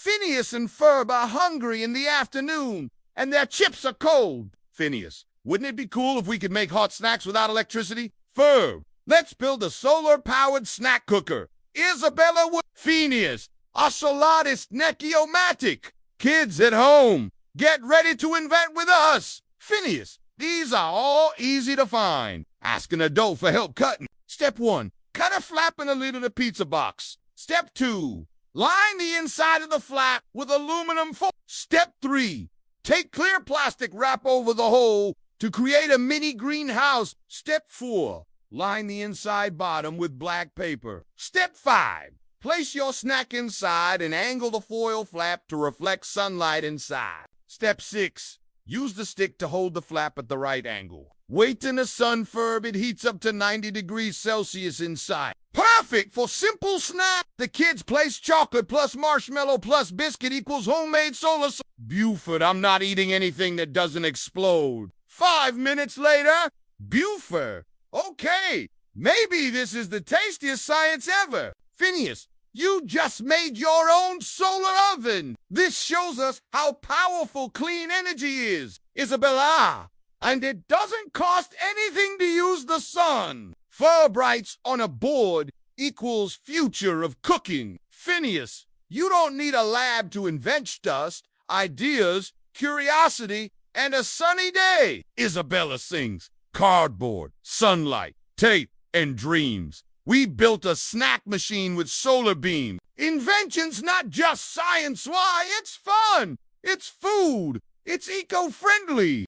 Phineas and Ferb are hungry in the afternoon, and their chips are cold. Phineas, wouldn't it be cool if we could make hot snacks without electricity? Ferb, let's build a solar-powered snack cooker. Isabella would. Phineas, a solaris neciomatic. Kids at home, get ready to invent with us. Phineas, these are all easy to find. Ask an adult for help cutting. Step 1, cut a flap in the lid of the pizza box. Step 2, line the inside of the flap with aluminum foil. Step 3, take clear plastic, wrap over the hole to create a mini greenhouse. Step 4, line the inside bottom with black paper. Step 5, place your snack inside and angle the foil flap to reflect sunlight inside. Step 6, use the stick to hold the flap at the right angle. Wait in the sun, Ferb. It heats up to 90 degrees Celsius inside. Perfect for simple snack. The kids place chocolate plus marshmallow plus biscuit equals homemade solar. Buford, I'm not eating anything that doesn't explode. 5 minutes later, Buford. Okay, maybe this is the tastiest science ever. Phineas, you just made your own solar oven. This shows us how powerful clean energy is. Isabella, and it doesn't cost anything to use the sun. Ferb writes on a board equals future of cooking. Phineas, you don't need a lab to invent dust, ideas, curiosity, and a sunny day. Isabella sings, cardboard, sunlight, tape, and dreams. We built a snack machine with solar beam. Invention's not just science. Why? It's fun. It's food. It's eco-friendly.